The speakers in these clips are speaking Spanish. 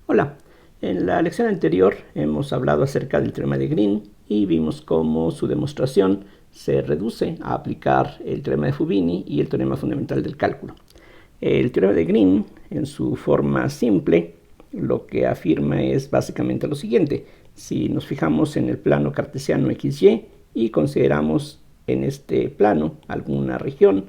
Hola, en la lección anterior hemos hablado acerca del teorema de Green y vimos cómo su demostración se reduce a aplicar el teorema de Fubini y el teorema fundamental del cálculo. El teorema de Green, en su forma simple, lo que afirma es básicamente lo siguiente. Si nos fijamos en el plano cartesiano XY y consideramos en este plano alguna región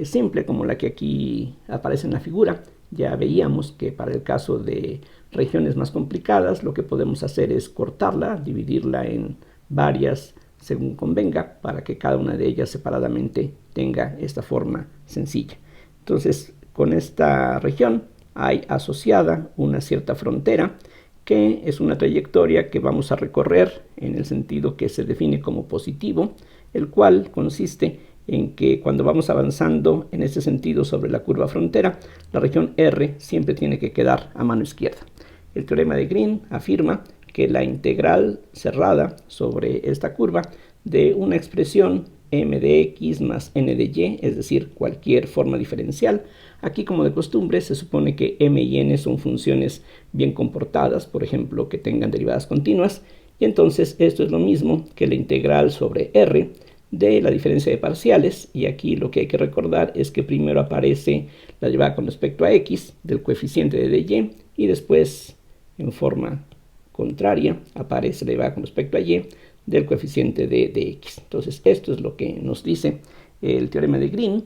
simple como la que aquí aparece en la figura, ya veíamos que para el caso de regiones más complicadas lo que podemos hacer es cortarla, dividirla en varias según convenga, para que cada una de ellas separadamente tenga esta forma sencilla. Entonces, con esta región hay asociada una cierta frontera que es una trayectoria que vamos a recorrer en el sentido que se define como positivo, el cual consiste en que cuando vamos avanzando en este sentido sobre la curva frontera, la región R siempre tiene que quedar a mano izquierda. El teorema de Green afirma que la integral cerrada sobre esta curva de una expresión m de x más n de y, es decir, cualquier forma diferencial. Aquí, como de costumbre, se supone que m y n son funciones bien comportadas, por ejemplo, que tengan derivadas continuas, y entonces esto es lo mismo que la integral sobre r de la diferencia de parciales, y aquí lo que hay que recordar es que primero aparece la derivada con respecto a x del coeficiente de dy, y después, en forma contraria, aparece la derivada con respecto a y del coeficiente de dx. Entonces, esto es lo que nos dice el teorema de Green.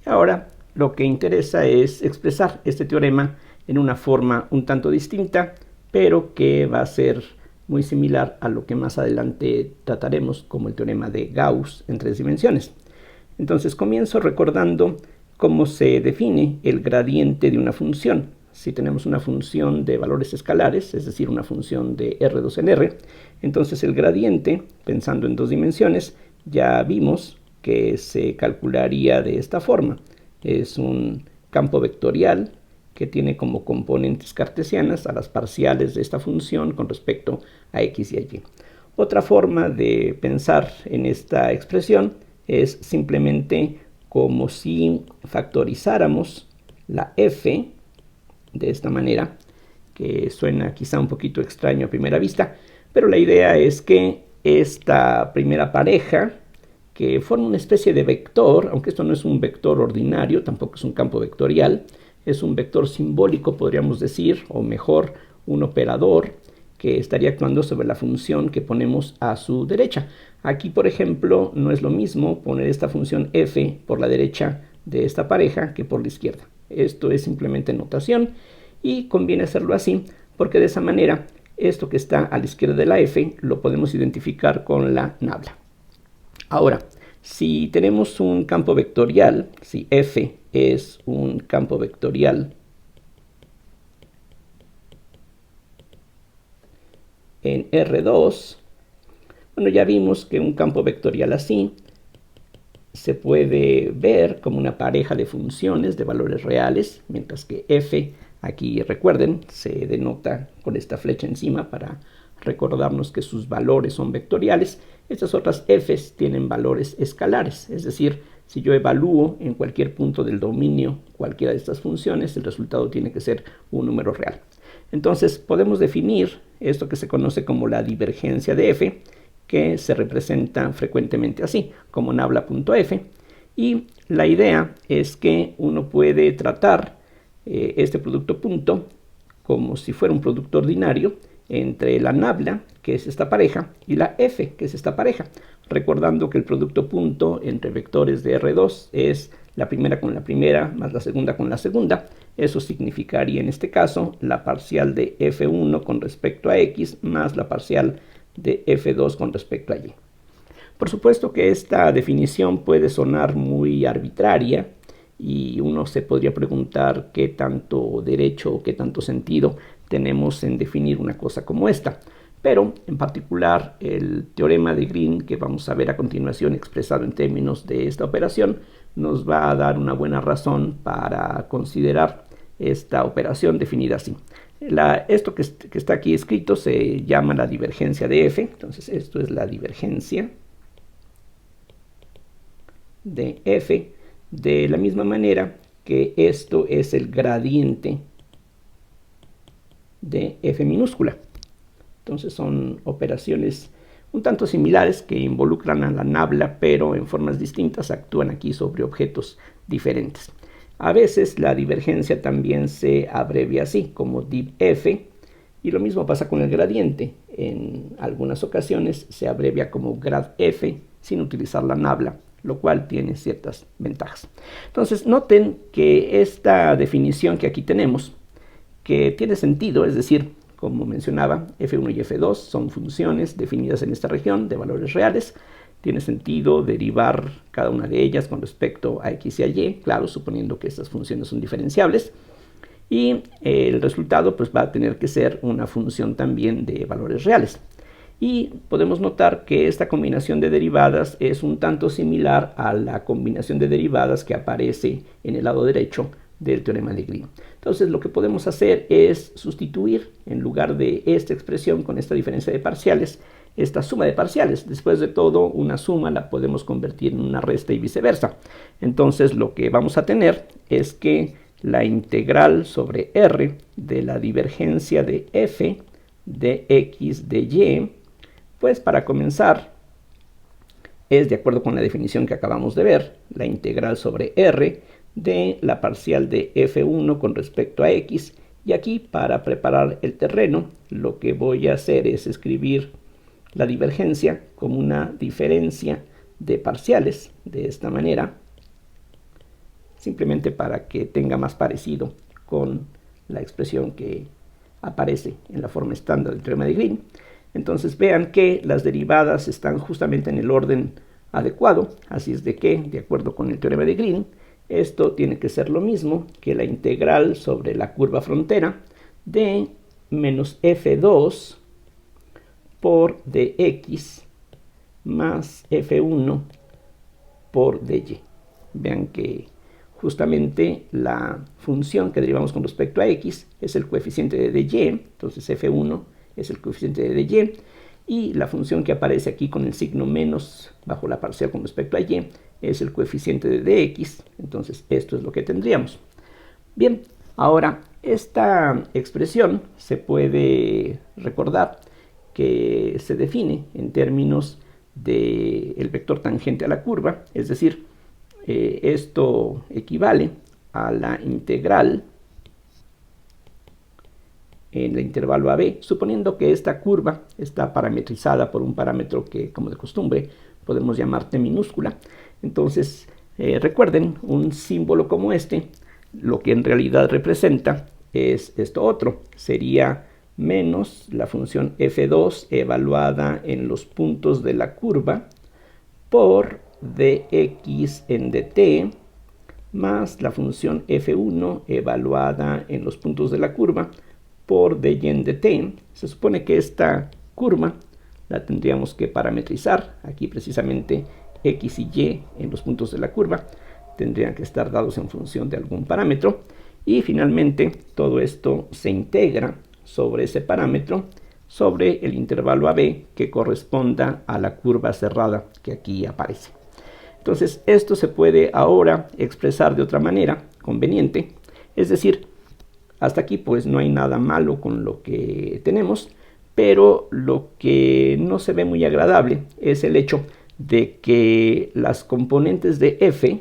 Ahora, lo que interesa es expresar este teorema en una forma un tanto distinta, pero que va a ser muy similar a lo que más adelante trataremos como el teorema de Gauss en 3 dimensiones. Entonces, comienzo recordando cómo se define el gradiente de una función. Si tenemos una función de valores escalares, es decir, una función de R2 en R, entonces el gradiente, pensando en 2 dimensiones, ya vimos que se calcularía de esta forma. Es un campo vectorial que tiene como componentes cartesianas a las parciales de esta función con respecto a x y a y. Otra forma de pensar en esta expresión es simplemente como si factorizáramos la f de esta manera, que suena quizá un poquito extraño a primera vista, pero la idea es que esta primera pareja, que forma una especie de vector, aunque esto no es un vector ordinario, tampoco es un campo vectorial, es un vector simbólico, podríamos decir, o mejor, un operador que estaría actuando sobre la función que ponemos a su derecha. Aquí, por ejemplo, no es lo mismo poner esta función f por la derecha de esta pareja que por la izquierda. Esto es simplemente notación y conviene hacerlo así porque de esa manera esto que está a la izquierda de la f lo podemos identificar con la nabla. Ahora, si tenemos un campo vectorial, si f es un campo vectorial en R2, bueno, ya vimos que un campo vectorial así se puede ver como una pareja de funciones de valores reales, mientras que f, aquí recuerden, se denota con esta flecha encima para recordarnos que sus valores son vectoriales. Estas otras f's tienen valores escalares, es decir, si yo evalúo en cualquier punto del dominio cualquiera de estas funciones, el resultado tiene que ser un número real. Entonces podemos definir esto que se conoce como la divergencia de f, que se representa frecuentemente así, como nabla.f, y la idea es que uno puede tratar este producto punto como si fuera un producto ordinario entre la nabla, que es esta pareja, y la f, que es esta pareja, recordando que el producto punto entre vectores de R2 es la primera con la primera más la segunda con la segunda. Eso significaría en este caso la parcial de f1 con respecto a x más la parcial de f2 con respecto a y. Por supuesto que esta definición puede sonar muy arbitraria y uno se podría preguntar qué tanto derecho o qué tanto sentido tenemos en definir una cosa como esta. Pero en particular el teorema de Green, que vamos a ver a continuación expresado en términos de esta operación, nos va a dar una buena razón para considerar esta operación definida así. Esto que está aquí escrito se llama la divergencia de f, entonces esto es la divergencia de f, de la misma manera que esto es el gradiente de f minúscula. Entonces son operaciones un tanto similares que involucran a la nabla, pero en formas distintas, actúan aquí sobre objetos diferentes. A veces la divergencia también se abrevia así, como div f, y lo mismo pasa con el gradiente. En algunas ocasiones se abrevia como grad f sin utilizar la nabla, lo cual tiene ciertas ventajas. Entonces noten que esta definición que aquí tenemos, que tiene sentido, es decir, como mencionaba, f1 y f2 son funciones definidas en esta región de valores reales. Tiene sentido derivar cada una de ellas con respecto a x y a y, claro, suponiendo que estas funciones son diferenciables. Y el resultado pues va a tener que ser una función también de valores reales. Y podemos notar que esta combinación de derivadas es un tanto similar a la combinación de derivadas que aparece en el lado derecho del teorema de Green. Entonces lo que podemos hacer es sustituir, en lugar de esta expresión con esta diferencia de parciales, esta suma de parciales. Después de todo, una suma la podemos convertir en una resta y viceversa. Entonces lo que vamos a tener es que la integral sobre r de la divergencia de f de x de y, pues para comenzar, es, de acuerdo con la definición que acabamos de ver, la integral sobre r de la parcial de f1 con respecto a x. Y aquí, para preparar el terreno, lo que voy a hacer es escribir la divergencia como una diferencia de parciales, de esta manera, simplemente para que tenga más parecido con la expresión que aparece en la forma estándar del teorema de Green. Entonces vean que las derivadas están justamente en el orden adecuado, así es de que, de acuerdo con el teorema de Green, esto tiene que ser lo mismo que la integral sobre la curva frontera de menos f2 por dx más f1 por dy. Vean que justamente la función que derivamos con respecto a x es el coeficiente de dy, entonces f1 es el coeficiente de dy, y la función que aparece aquí con el signo menos bajo la parcial con respecto a y es el coeficiente de dx, entonces esto es lo que tendríamos. Bien, ahora esta expresión se puede recordar que se define en términos del vector tangente a la curva, es decir, esto equivale a la integral en el intervalo AB, suponiendo que esta curva está parametrizada por un parámetro que, como de costumbre, podemos llamar t minúscula. Entonces, recuerden, un símbolo como este, lo que en realidad representa es esto otro, sería menos la función f2 evaluada en los puntos de la curva por dx en dt más la función f1 evaluada en los puntos de la curva por dy en dt. Se supone que esta curva la tendríamos que parametrizar. Aquí precisamente x y y en los puntos de la curva tendrían que estar dados en función de algún parámetro. Y finalmente todo esto se integra sobre ese parámetro, sobre el intervalo AB que corresponda a la curva cerrada que aquí aparece. Entonces esto se puede ahora expresar de otra manera conveniente, es decir, hasta aquí pues no hay nada malo con lo que tenemos, pero lo que no se ve muy agradable es el hecho de que las componentes de f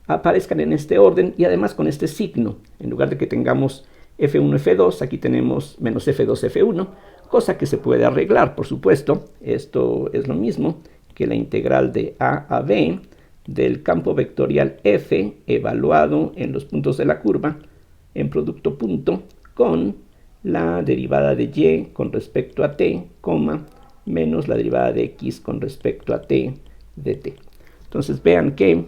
aparezcan en este orden y además con este signo. En lugar de que tengamos f1, f2, aquí tenemos menos f2, f1, cosa que se puede arreglar, por supuesto. Esto es lo mismo que la integral de a a b del campo vectorial f evaluado en los puntos de la curva en producto punto con la derivada de y con respecto a t, menos la derivada de x con respecto a t de t. Entonces vean que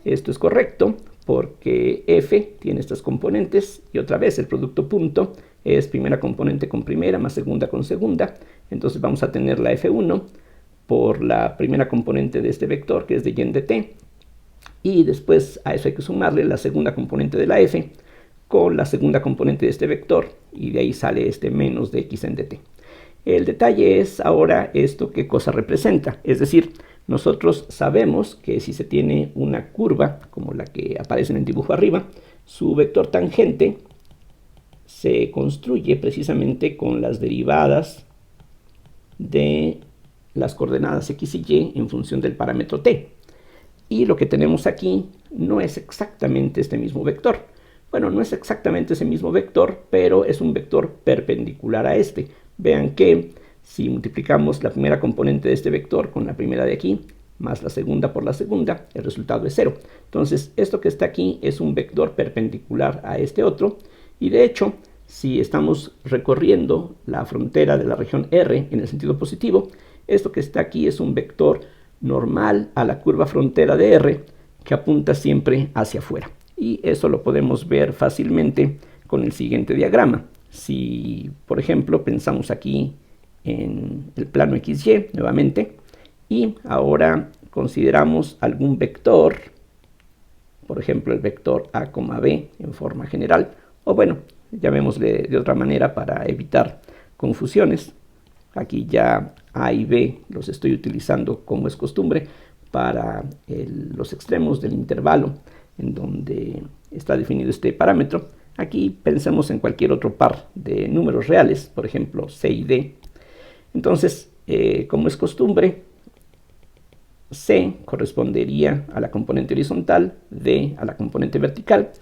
esto es correcto porque f tiene estas componentes y otra vez el producto punto es primera componente con primera más segunda con segunda. Entonces vamos a tener la f1 por la primera componente de este vector que es de y en dt, y después a eso hay que sumarle la segunda componente de la f con la segunda componente de este vector, y de ahí sale este menos de x en dt. El detalle es ahora esto qué cosa representa, es decir, nosotros sabemos que si se tiene una curva como la que aparece en el dibujo arriba, su vector tangente se construye precisamente con las derivadas de las coordenadas x y y en función del parámetro t. Y lo que tenemos aquí no es exactamente este mismo vector. Bueno, no es exactamente ese mismo vector, pero es un vector perpendicular a este. Vean que si multiplicamos la primera componente de este vector con la primera de aquí, más la segunda por la segunda, el resultado es 0. Entonces, esto que está aquí es un vector perpendicular a este otro. Y de hecho, si estamos recorriendo la frontera de la región R en el sentido positivo, esto que está aquí es un vector normal a la curva frontera de R que apunta siempre hacia afuera. Y eso lo podemos ver fácilmente con el siguiente diagrama. Si, por ejemplo, pensamos aquí en el plano XY nuevamente, y ahora consideramos algún vector, por ejemplo el vector A, B en forma general, o bueno, llamémosle de otra manera para evitar confusiones. Aquí ya A y B los estoy utilizando como es costumbre para los extremos del intervalo en donde está definido este parámetro. Aquí pensemos en cualquier otro par de números reales, por ejemplo C y D. Entonces, como es costumbre, C correspondería a la componente horizontal, D a la componente vertical.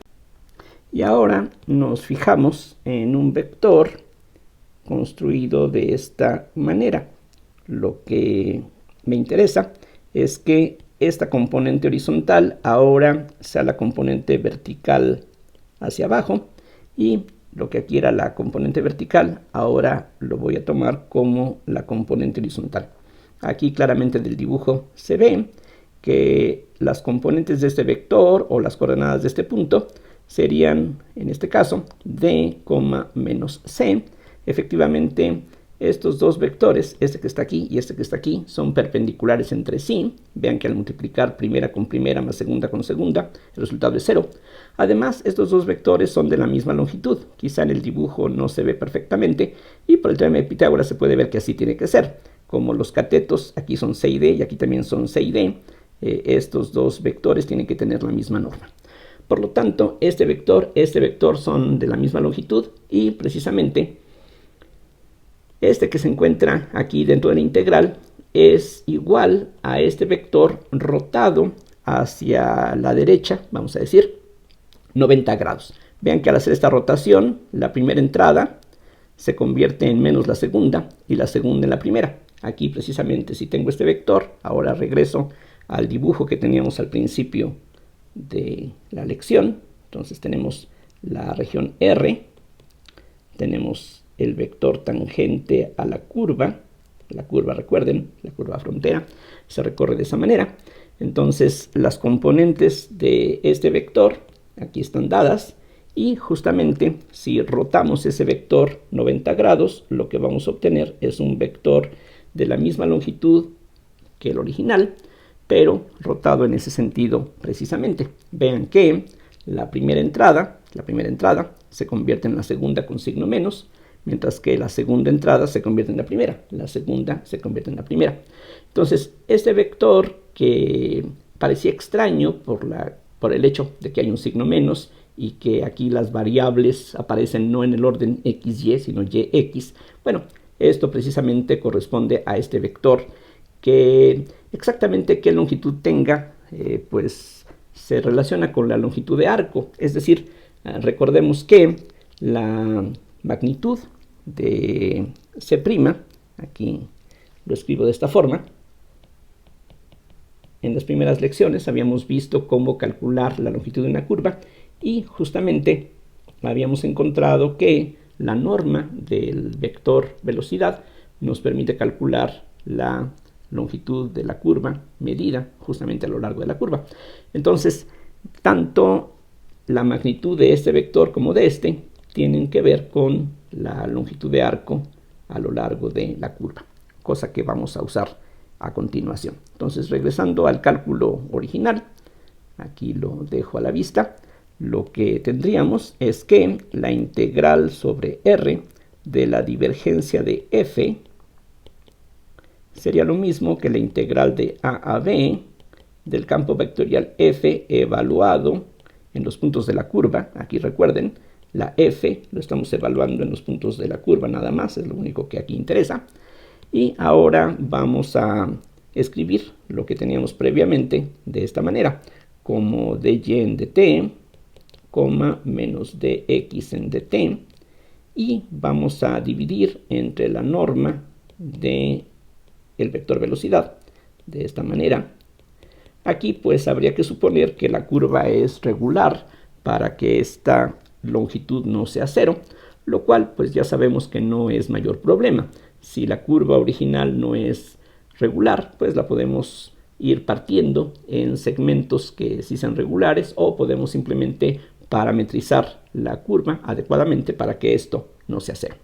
Y ahora nos fijamos en un vector construido de esta manera. Lo que me interesa es que esta componente horizontal ahora sea la componente vertical hacia abajo, y lo que aquí era la componente vertical ahora lo voy a tomar como la componente horizontal. Aquí claramente del dibujo se ve que las componentes de este vector o las coordenadas de este punto serían, en este caso, d, menos c. Efectivamente, estos dos vectores, este que está aquí y este que está aquí, son perpendiculares entre sí. Vean que al multiplicar primera con primera más segunda con segunda, el resultado es 0. Además, estos dos vectores son de la misma longitud. Quizá en el dibujo no se ve perfectamente, y por el teorema de Pitágoras se puede ver que así tiene que ser. Como los catetos aquí son C y D y aquí también son C y D, estos dos vectores tienen que tener la misma norma. Por lo tanto, este vector son de la misma longitud, y precisamente este que se encuentra aquí dentro de la integral es igual a este vector rotado hacia la derecha, vamos a decir, 90 grados. Vean que al hacer esta rotación, la primera entrada se convierte en menos la segunda y la segunda en la primera. Aquí precisamente si tengo este vector, ahora regreso al dibujo que teníamos al principio de la lección. Entonces tenemos la región R, tenemos el vector tangente a la curva recuerden, la curva frontera se recorre de esa manera. Entonces las componentes de este vector aquí están dadas, y justamente si rotamos ese vector 90 grados, lo que vamos a obtener es un vector de la misma longitud que el original, pero rotado en ese sentido precisamente. Vean que la primera entrada se convierte en la segunda con signo menos, mientras que la segunda entrada se convierte en la primera, la segunda se convierte en la primera. Entonces, este vector que parecía extraño por el hecho de que hay un signo menos y que aquí las variables aparecen no en el orden XY, sino YX, bueno, esto precisamente corresponde a este vector que exactamente qué longitud tenga, pues se relaciona con la longitud de arco. Es decir, recordemos que la magnitud de C', aquí lo escribo de esta forma. En las primeras lecciones habíamos visto cómo calcular la longitud de una curva, y justamente habíamos encontrado que la norma del vector velocidad nos permite calcular la longitud de la curva medida justamente a lo largo de la curva. Entonces, tanto la magnitud de este vector como de este tienen que ver con la longitud de arco a lo largo de la curva, cosa que vamos a usar a continuación. Entonces, regresando al cálculo original, aquí lo dejo a la vista. Lo que tendríamos es que la integral sobre R de la divergencia de F sería lo mismo que la integral de A a B del campo vectorial F evaluado en los puntos de la curva. Aquí recuerden, La f lo estamos evaluando en los puntos de la curva nada más, es lo único que aquí interesa. Y ahora vamos a escribir lo que teníamos previamente de esta manera, como dy en dt, menos dx en dt, y vamos a dividir entre la norma del vector velocidad de esta manera. Aquí pues habría que suponer que la curva es regular para que esta longitud no sea 0, lo cual pues ya sabemos que no es mayor problema. Si la curva original no es regular, pues la podemos ir partiendo en segmentos que sí sean regulares, o podemos simplemente parametrizar la curva adecuadamente para que esto no sea 0.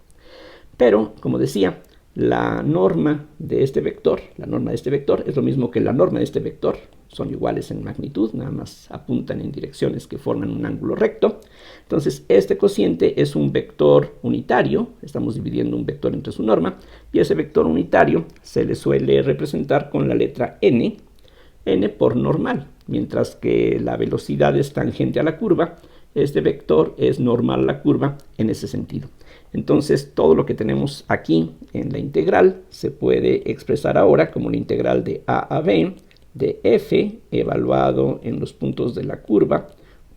Pero, como decía, la norma de este vector es lo mismo que la norma de este vector, son iguales en magnitud, nada más apuntan en direcciones que forman un ángulo recto. Entonces, este cociente es un vector unitario, estamos dividiendo un vector entre su norma, y ese vector unitario se le suele representar con la letra n por normal, mientras que la velocidad es tangente a la curva, este vector es normal a la curva en ese sentido. Entonces, todo lo que tenemos aquí en la integral se puede expresar ahora como la integral de a a b de f evaluado en los puntos de la curva,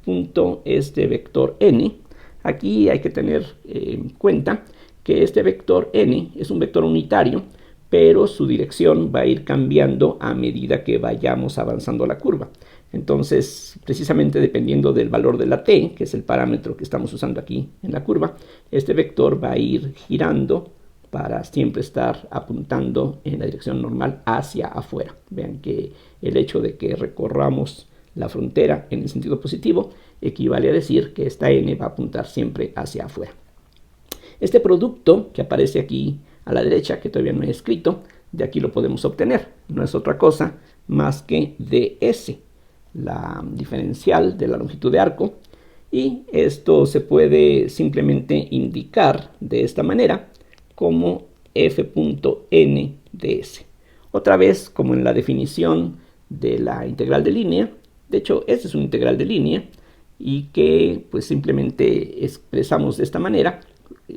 punto este vector n. Aquí hay que tener en cuenta que este vector n es un vector unitario, pero su dirección va a ir cambiando a medida que vayamos avanzando la curva. Entonces, precisamente dependiendo del valor de la t, que es el parámetro que estamos usando aquí en la curva, este vector va a ir girando para siempre estar apuntando en la dirección normal hacia afuera. Vean que el hecho de que recorramos la frontera en el sentido positivo equivale a decir que esta n va a apuntar siempre hacia afuera. Este producto que aparece aquí a la derecha, que todavía no he escrito, de aquí lo podemos obtener. No es otra cosa más que ds, la diferencial de la longitud de arco, y esto se puede simplemente indicar de esta manera como f.n ds. Otra vez, como en la definición de la integral de línea, de hecho, esta es una integral de línea, y que pues simplemente expresamos de esta manera.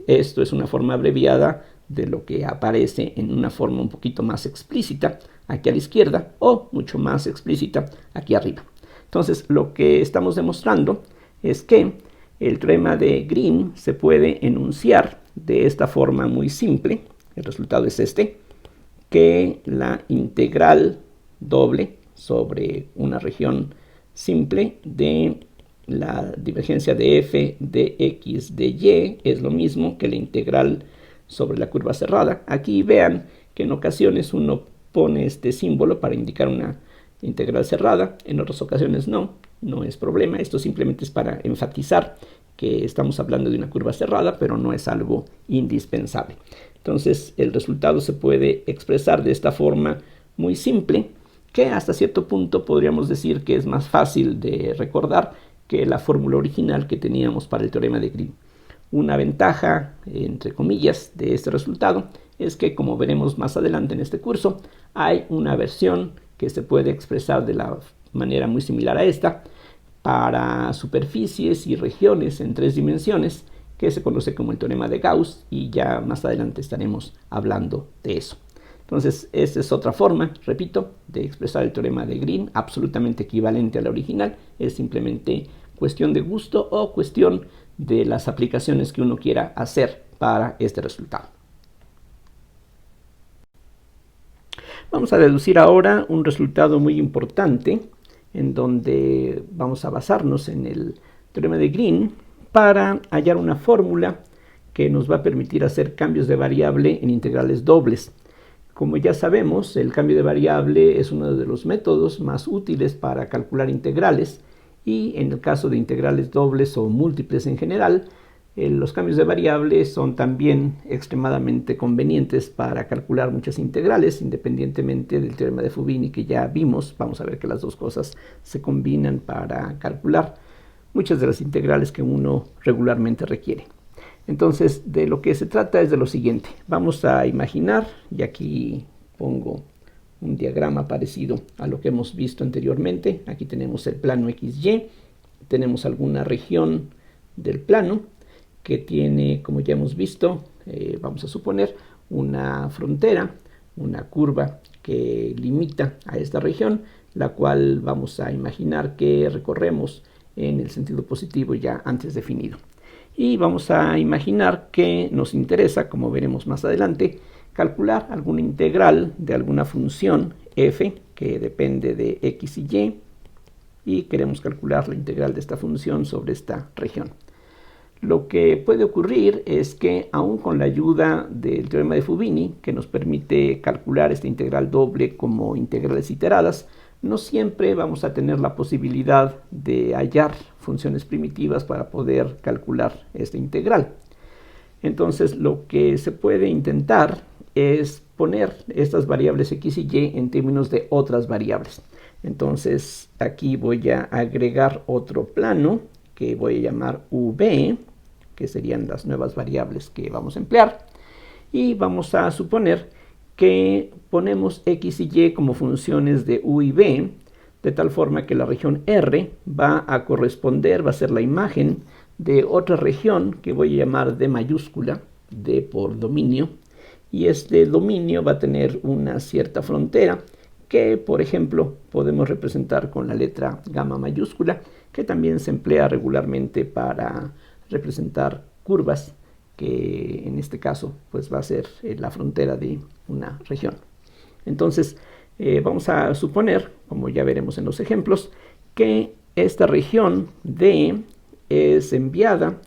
Esto es una forma abreviada de lo que aparece en una forma un poquito más explícita aquí a la izquierda, o mucho más explícita aquí arriba. Entonces, lo que estamos demostrando es que el teorema de Green se puede enunciar de esta forma muy simple. El resultado es este, que la integral doble sobre una región simple de la divergencia de f de x de y es lo mismo que la integral sobre la curva cerrada. Aquí vean que en ocasiones uno pone este símbolo para indicar una integral cerrada, en otras ocasiones no es problema. Esto simplemente es para enfatizar que estamos hablando de una curva cerrada, pero no es algo indispensable. Entonces, el resultado se puede expresar de esta forma muy simple, que hasta cierto punto podríamos decir que es más fácil de recordar que la fórmula original que teníamos para el teorema de Green. Una ventaja, entre comillas, de este resultado es que, como veremos más adelante en este curso, hay una versión que se puede expresar de la manera muy similar a esta para superficies y regiones en 3 dimensiones, que se conoce como el teorema de Gauss, y ya más adelante estaremos hablando de eso. Entonces, esta es otra forma, repito, de expresar el teorema de Green, absolutamente equivalente a la original. Es simplemente cuestión de gusto o cuestión de las aplicaciones que uno quiera hacer para este resultado. Vamos a deducir ahora un resultado muy importante, en donde vamos a basarnos en el teorema de Green para hallar una fórmula que nos va a permitir hacer cambios de variable en integrales dobles. Como ya sabemos, el cambio de variable es uno de los métodos más útiles para calcular integrales, y en el caso de integrales dobles o múltiples en general, los cambios de variable son también extremadamente convenientes para calcular muchas integrales, independientemente del teorema de Fubini que ya vimos. Vamos a ver que las dos cosas se combinan para calcular muchas de las integrales que uno regularmente requiere. Entonces, de lo que se trata es de lo siguiente. Vamos a imaginar, y aquí pongo un diagrama parecido a lo que hemos visto anteriormente. Aquí tenemos el plano XY, tenemos alguna región del plano, que tiene, como ya hemos visto, vamos a suponer, una frontera, una curva que limita a esta región, la cual vamos a imaginar que recorremos en el sentido positivo ya antes definido. Y vamos a imaginar que nos interesa, como veremos más adelante, calcular alguna integral de alguna función f que depende de x y y queremos calcular la integral de esta función sobre esta región. Lo que puede ocurrir es que aún con la ayuda del teorema de Fubini, que nos permite calcular esta integral doble como integrales iteradas, no siempre vamos a tener la posibilidad de hallar funciones primitivas para poder calcular esta integral. Entonces lo que se puede intentar es poner estas variables x y y en términos de otras variables. Entonces aquí voy a agregar otro plano que voy a llamar v, que serían las nuevas variables que vamos a emplear, y vamos a suponer que ponemos x y y como funciones de u y v, de tal forma que la región R va a corresponder, va a ser la imagen de otra región que voy a llamar D mayúscula, D por dominio, y este dominio va a tener una cierta frontera que, por ejemplo, podemos representar con la letra gamma mayúscula, que también se emplea regularmente para representar curvas, que en este caso pues va a ser la frontera de una región. Entonces vamos a suponer, como ya veremos en los ejemplos, que esta región D es enviada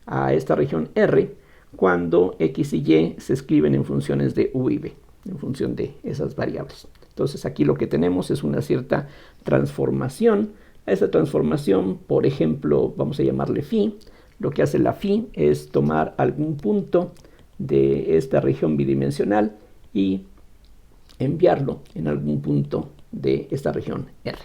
a esta región R cuando x y y se escriben en funciones de u y v, en función de esas variables. Entonces aquí lo que tenemos es una cierta transformación. A esta transformación, por ejemplo, vamos a llamarle phi. Lo que hace la phi es tomar algún punto de esta región bidimensional y enviarlo en algún punto de esta región R.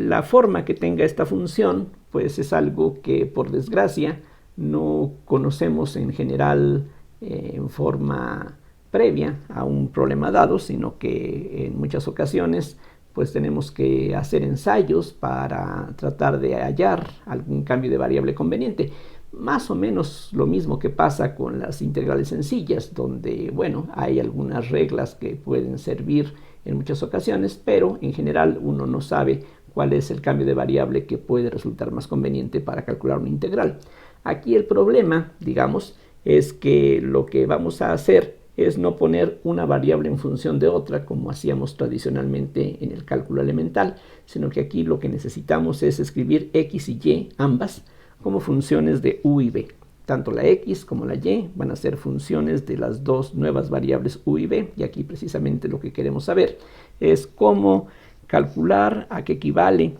La forma que tenga esta función pues es algo que por desgracia no conocemos en general en forma previa a un problema dado, sino que en muchas ocasiones pues tenemos que hacer ensayos para tratar de hallar algún cambio de variable conveniente. Más o menos lo mismo que pasa con las integrales sencillas, donde, bueno, hay algunas reglas que pueden servir en muchas ocasiones, pero en general uno no sabe cuál es el cambio de variable que puede resultar más conveniente para calcular una integral. Aquí el problema, digamos, es que lo que vamos a hacer es no poner una variable en función de otra como hacíamos tradicionalmente en el cálculo elemental, sino que aquí lo que necesitamos es escribir x y y ambas como funciones de u y v. Tanto la x como la y van a ser funciones de las dos nuevas variables u y v, y aquí precisamente lo que queremos saber es cómo calcular a qué equivale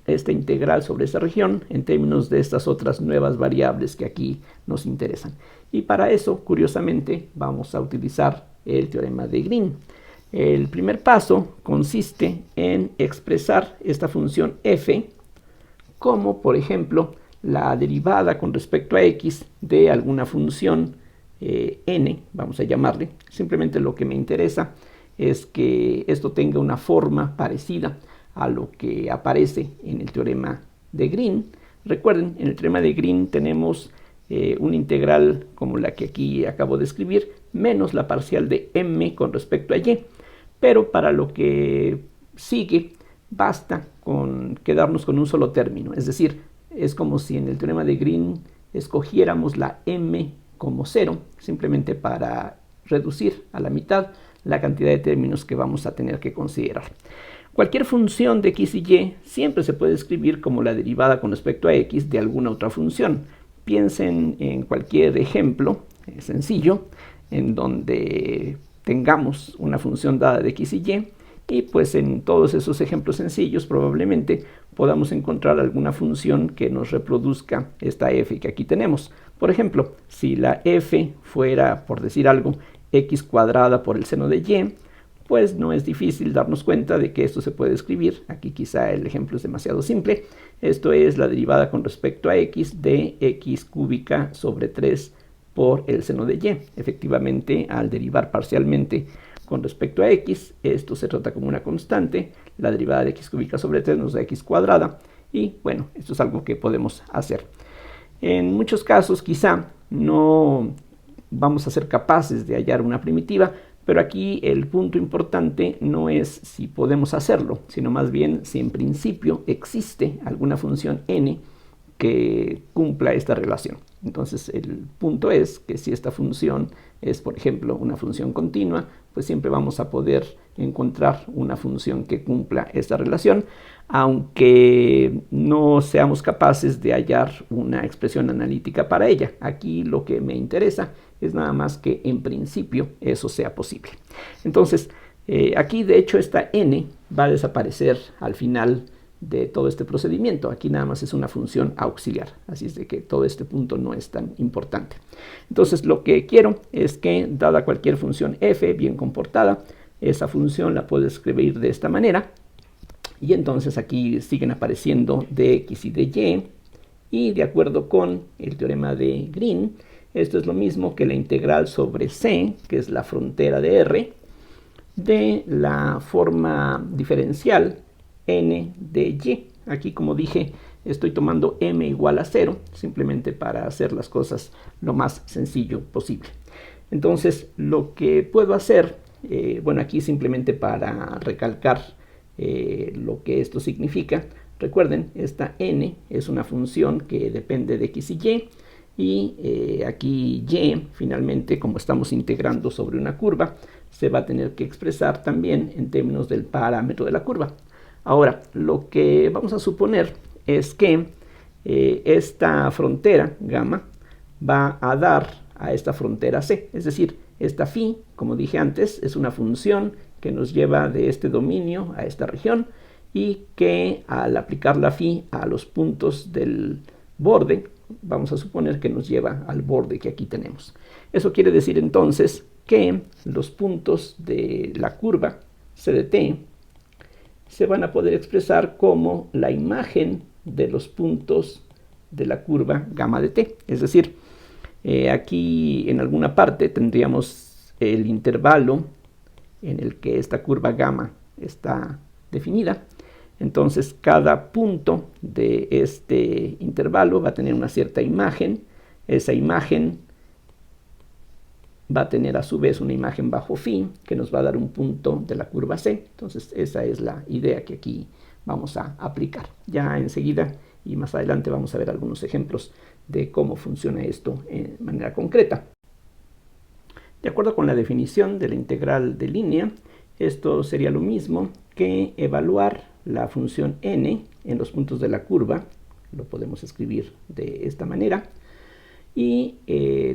esta integral sobre esta región en términos de estas otras nuevas variables que aquí nos interesan. Y para eso, curiosamente, vamos a utilizar el teorema de Green. El primer paso consiste en expresar esta función f como, por ejemplo, la derivada con respecto a x de alguna función n, vamos a llamarle. Simplemente lo que me interesa es que esto tenga una forma parecida a lo que aparece en el teorema de Green. Recuerden, en el teorema de Green tenemos una integral como la que aquí acabo de escribir, menos la parcial de m con respecto a y. Pero para lo que sigue, basta con quedarnos con un solo término. Es decir, es como si en el teorema de Green escogiéramos la m como 0, simplemente para reducir a la mitad la cantidad de términos que vamos a tener que considerar. Cualquier función de x y y siempre se puede escribir como la derivada con respecto a x de alguna otra función. Piensen en cualquier ejemplo sencillo en donde tengamos una función dada de x y pues en todos esos ejemplos sencillos probablemente podamos encontrar alguna función que nos reproduzca esta f que aquí tenemos. Por ejemplo, si la f fuera, por decir algo, x cuadrada por el seno de y, pues no es difícil darnos cuenta de que esto se puede escribir. Aquí quizá el ejemplo es demasiado simple. Esto es la derivada con respecto a x de x cúbica sobre 3 por el seno de y. Efectivamente, al derivar parcialmente con respecto a x, esto se trata como una constante. La derivada de x cúbica sobre 3 nos da x cuadrada. Y bueno, esto es algo que podemos hacer. En muchos casos quizá no vamos a ser capaces de hallar una primitiva, pero aquí el punto importante no es si podemos hacerlo, sino más bien si en principio existe alguna función n que cumpla esta relación. Entonces el punto es que si esta función es, por ejemplo, una función continua, pues siempre vamos a poder encontrar una función que cumpla esta relación, aunque no seamos capaces de hallar una expresión analítica para ella. Aquí lo que me interesa es nada más que en principio eso sea posible. Entonces, aquí de hecho esta n va a desaparecer al final de todo este procedimiento. Aquí nada más es una función auxiliar, así es de que todo este punto no es tan importante. Entonces lo que quiero es que, dada cualquier función f bien comportada, esa función la puedo escribir de esta manera, y entonces aquí siguen apareciendo dx y dy, y de acuerdo con el teorema de Green, esto es lo mismo que la integral sobre c, que es la frontera de r, de la forma diferencial n de y. Aquí, como dije, estoy tomando m igual a 0, simplemente para hacer las cosas lo más sencillo posible. Entonces, lo que puedo hacer, bueno, aquí simplemente para recalcar lo que esto significa, recuerden, esta n es una función que depende de x y aquí y, finalmente, como estamos integrando sobre una curva, se va a tener que expresar también en términos del parámetro de la curva. Ahora, lo que vamos a suponer es que esta frontera, gamma, va a dar a esta frontera c, es decir, esta phi, como dije antes, es una función que nos lleva de este dominio a esta región y que al aplicar la phi a los puntos del borde, vamos a suponer que nos lleva al borde que aquí tenemos. Eso quiere decir entonces que los puntos de la curva c de t se van a poder expresar como la imagen de los puntos de la curva gamma de t. Es decir, aquí en alguna parte tendríamos el intervalo en el que esta curva gamma está definida. Entonces cada punto de este intervalo va a tener una cierta imagen. Esa imagen va a tener a su vez una imagen bajo phi que nos va a dar un punto de la curva c. Entonces esa es la idea que aquí vamos a aplicar. Ya enseguida y más adelante vamos a ver algunos ejemplos de cómo funciona esto de manera concreta. De acuerdo con la definición de la integral de línea, esto sería lo mismo que evaluar la función n en los puntos de la curva. Lo podemos escribir de esta manera. Y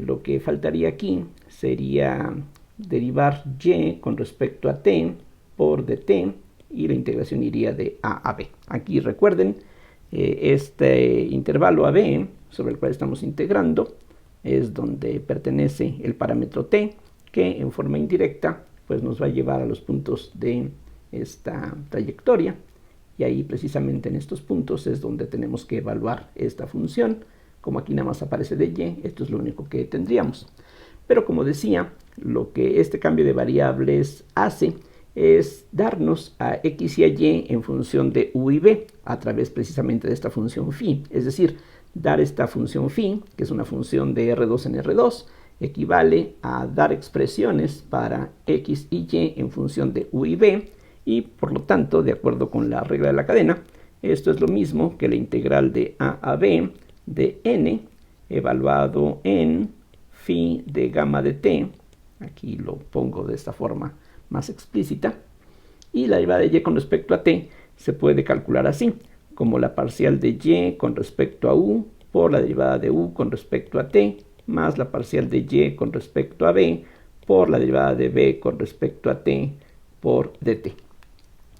lo que faltaría aquí sería derivar y con respecto a t por dt, y la integración iría de a a b. Aquí recuerden, este intervalo AB sobre el cual estamos integrando es donde pertenece el parámetro t, que en forma indirecta pues nos va a llevar a los puntos de esta trayectoria, y ahí precisamente en estos puntos es donde tenemos que evaluar esta función. Como aquí nada más aparece de y, esto es lo único que tendríamos. Pero como decía, lo que este cambio de variables hace es darnos a x y a y en función de u y b a través precisamente de esta función phi. Es decir, dar esta función phi, que es una función de R2 en R2, equivale a dar expresiones para x y y en función de u y b, y por lo tanto, de acuerdo con la regla de la cadena, esto es lo mismo que la integral de a a b de n evaluado en phi de gamma de t, aquí lo pongo de esta forma más explícita, y la derivada de y con respecto a t se puede calcular así, como la parcial de y con respecto a u por la derivada de u con respecto a t, más la parcial de y con respecto a b por la derivada de b con respecto a t por dt.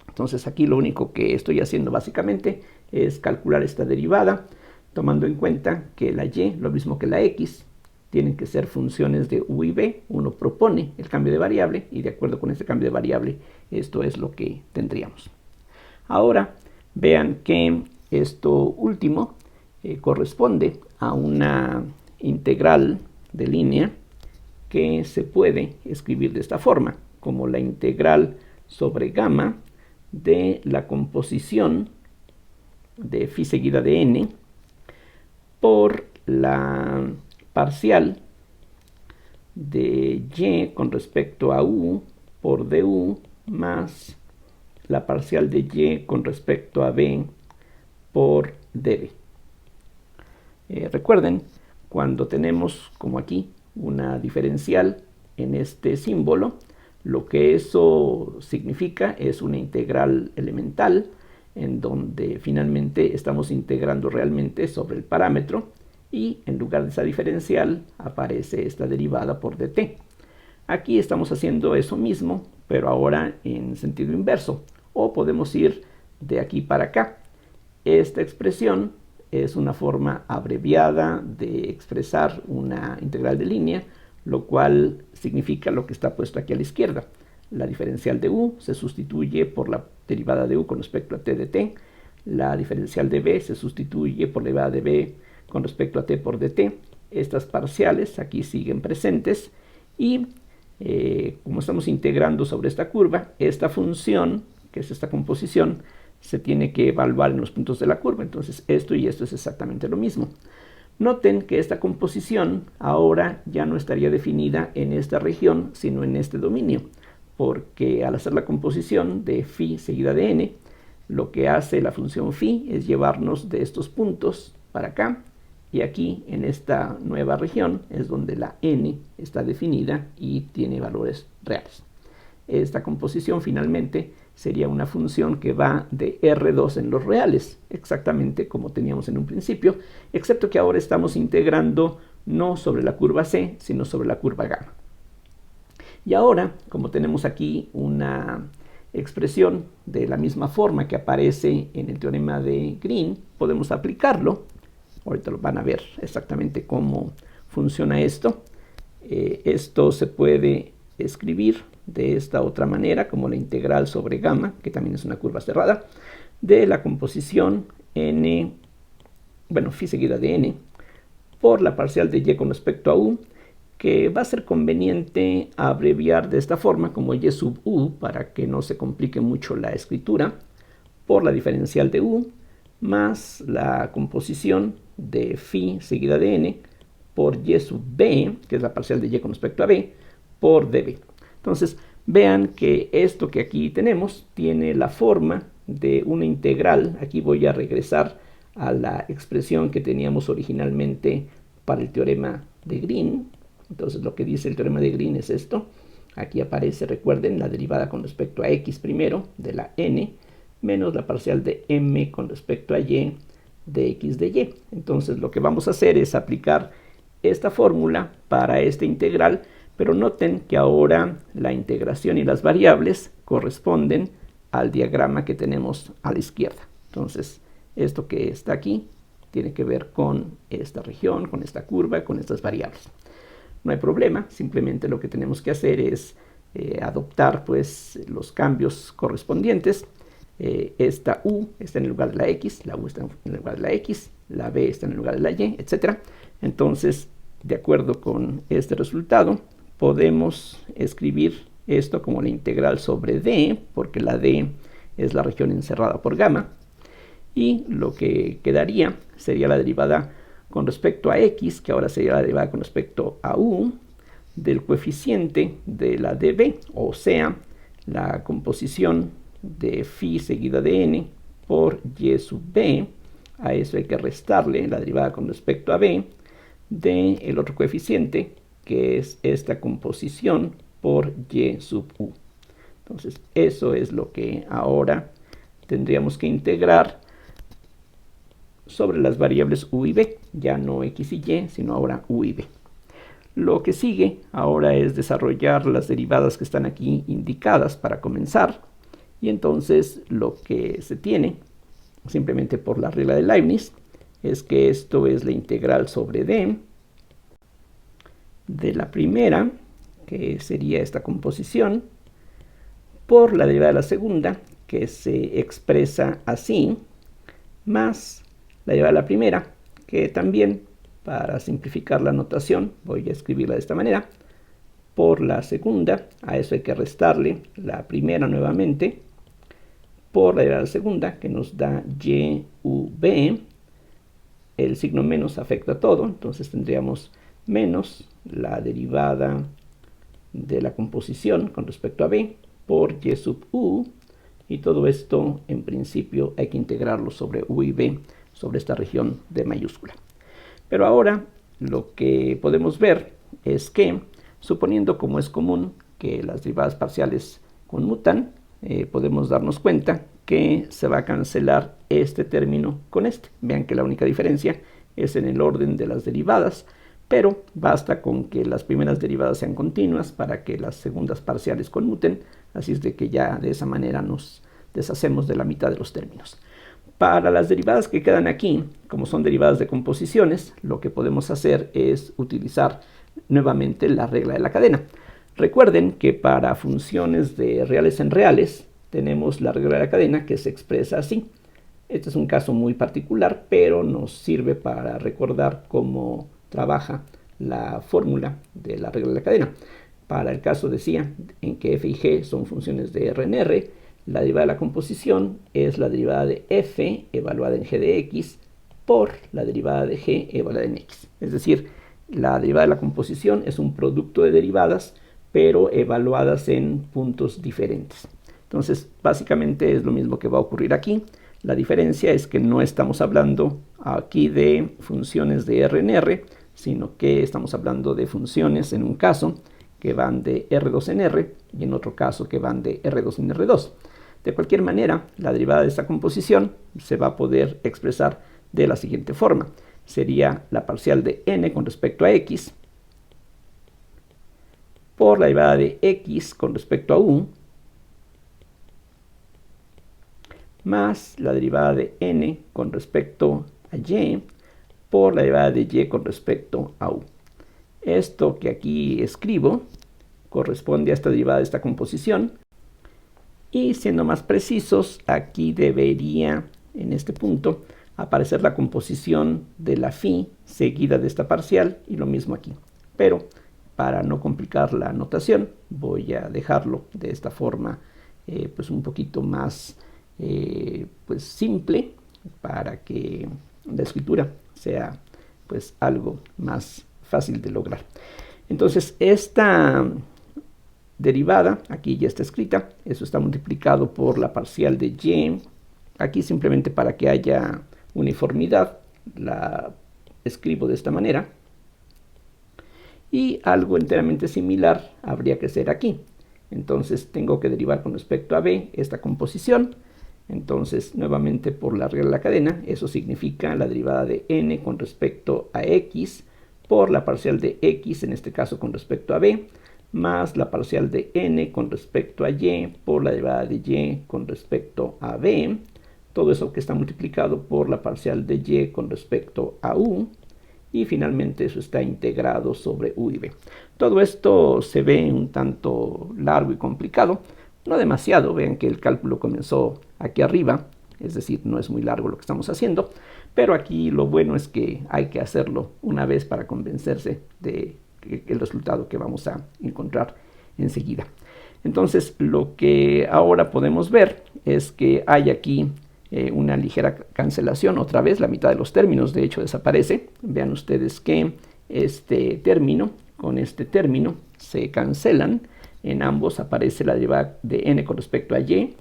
Entonces aquí lo único que estoy haciendo básicamente es calcular esta derivada, tomando en cuenta que la y, lo mismo que la x, tienen que ser funciones de u y b. Uno propone el cambio de variable y de acuerdo con este cambio de variable, esto es lo que tendríamos. Ahora vean que esto último corresponde a una integral de línea que se puede escribir de esta forma, como la integral sobre gamma de la composición de phi seguida de n por la parcial de y con respecto a u por du más la parcial de y con respecto a b por db. Recuerden, cuando tenemos, como aquí, una diferencial en este símbolo, lo que eso significa es una integral elemental, en donde finalmente estamos integrando realmente sobre el parámetro, y en lugar de esa diferencial aparece esta derivada por dt. Aquí estamos haciendo eso mismo, pero ahora en sentido inverso, o podemos ir de aquí para acá. Esta expresión es una forma abreviada de expresar una integral de línea, lo cual significa lo que está puesto aquí a la izquierda. La diferencial de u se sustituye por la derivada de u con respecto a t de t. La diferencial de b se sustituye por la derivada de b con respecto a t por dt. Estas parciales aquí siguen presentes y como estamos integrando sobre esta curva, esta función, que es esta composición, se tiene que evaluar en los puntos de la curva. Entonces esto y esto es exactamente lo mismo. Noten que esta composición ahora ya no estaría definida en esta región, sino en este dominio, porque al hacer la composición de phi seguida de n, lo que hace la función phi es llevarnos de estos puntos para acá, y aquí en esta nueva región es donde la n está definida y tiene valores reales. Esta composición finalmente sería una función que va de R2 en los reales, exactamente como teníamos en un principio, excepto que ahora estamos integrando no sobre la curva C, sino sobre la curva gamma. Y ahora, como tenemos aquí una expresión de la misma forma que aparece en el teorema de Green, podemos aplicarlo. Ahorita lo van a ver exactamente cómo funciona esto. Esto se puede escribir de esta otra manera, como la integral sobre gamma, que también es una curva cerrada, de la composición n, phi seguida de n, por la parcial de y con respecto a u, que va a ser conveniente abreviar de esta forma como y sub u, para que no se complique mucho la escritura, por la diferencial de u, más la composición de phi seguida de n, por y sub b, que es la parcial de y con respecto a b, por db. Entonces, vean que esto que aquí tenemos tiene la forma de una integral. Aquí voy a regresar a la expresión que teníamos originalmente para el teorema de Green. Entonces, lo que dice el teorema de Green es esto. Aquí aparece, recuerden, la derivada con respecto a x primero de la n, menos la parcial de m con respecto a y de x de y. Entonces, lo que vamos a hacer es aplicar esta fórmula para esta integral, pero noten que ahora la integración y las variables corresponden al diagrama que tenemos a la izquierda. Entonces, esto que está aquí tiene que ver con esta región, con esta curva, con estas variables. No hay problema, simplemente lo que tenemos que hacer es adoptar pues los cambios correspondientes. Esta u está en el lugar de la x, la u está en el lugar de la x, la b está en el lugar de la y, etc. Entonces, de acuerdo con este resultado, podemos escribir esto como la integral sobre d, porque la d es la región encerrada por gamma, y lo que quedaría sería la derivada con respecto a x, que ahora sería la derivada con respecto a u, del coeficiente de la db, o sea, la composición de phi seguida de n por y sub b. A eso hay que restarle la derivada con respecto a b del otro coeficiente, que es esta composición por y sub u. Entonces, eso es lo que ahora tendríamos que integrar sobre las variables u y b, ya no x y y, sino ahora u y b. Lo que sigue ahora es desarrollar las derivadas que están aquí indicadas para comenzar, y entonces lo que se tiene, simplemente por la regla de Leibniz, es que esto es la integral sobre d de la primera, que sería esta composición, por la derivada de la segunda, que se expresa así, más la derivada de la primera, que también, para simplificar la notación, voy a escribirla de esta manera, por la segunda, a eso hay que restarle la primera nuevamente, por la derivada de la segunda, que nos da y u b, el signo menos afecta a todo, entonces tendríamos menos la derivada de la composición con respecto a b por y sub u, y todo esto en principio hay que integrarlo sobre u y b, sobre esta región de mayúscula. Pero ahora lo que podemos ver es que, suponiendo como es común que las derivadas parciales conmutan, podemos darnos cuenta que se va a cancelar este término con este. Vean que la única diferencia es en el orden de las derivadas, pero basta con que las primeras derivadas sean continuas para que las segundas parciales conmuten, así es de que ya de esa manera nos deshacemos de la mitad de los términos. Para las derivadas que quedan aquí, como son derivadas de composiciones, lo que podemos hacer es utilizar nuevamente la regla de la cadena. Recuerden que para funciones de reales en reales tenemos la regla de la cadena que se expresa así. Este es un caso muy particular, pero nos sirve para recordar cómo trabaja la fórmula de la regla de la cadena. Para el caso, decía, en que f y g son funciones de R en R, la derivada de la composición es la derivada de f evaluada en g de x por la derivada de g evaluada en x. Es decir, la derivada de la composición es un producto de derivadas, pero evaluadas en puntos diferentes. Entonces, básicamente es lo mismo que va a ocurrir aquí. La diferencia es que no estamos hablando aquí de funciones de R en R, sino que estamos hablando de funciones, en un caso, que van de R2 en R, y en otro caso que van de R2 en R2. De cualquier manera, la derivada de esta composición se va a poder expresar de la siguiente forma. Sería la parcial de n con respecto a x por la derivada de x con respecto a u más la derivada de n con respecto a y por la derivada de y con respecto a u. Esto que aquí escribo corresponde a esta derivada de esta composición. Y siendo más precisos, aquí debería, en este punto, aparecer la composición de la phi seguida de esta parcial, y lo mismo aquí. Pero, para no complicar la notación, voy a dejarlo de esta forma pues un poquito más pues simple, para que la escritura sea pues algo más fácil de lograr. Entonces, esta derivada, aquí ya está escrita, eso está multiplicado por la parcial de y. Aquí simplemente para que haya uniformidad la escribo de esta manera. Y algo enteramente similar habría que ser aquí. Entonces tengo que derivar con respecto a b esta composición. Entonces nuevamente por la regla de la cadena, eso significa la derivada de n con respecto a x por la parcial de x, en este caso con respecto a b, más la parcial de n con respecto a y por la derivada de y con respecto a b, todo eso que está multiplicado por la parcial de y con respecto a u, y finalmente eso está integrado sobre u y b. Todo esto se ve un tanto largo y complicado, no demasiado. Vean que el cálculo comenzó aquí arriba, es decir, no es muy largo lo que estamos haciendo, pero aquí lo bueno es que hay que hacerlo una vez para convencerse de el resultado que vamos a encontrar enseguida. Entonces, lo que ahora podemos ver es que hay aquí una ligera cancelación. Otra vez la mitad de los términos de hecho desaparece. Vean ustedes que este término con este término se cancelan. En ambos aparece la derivada de n con respecto a y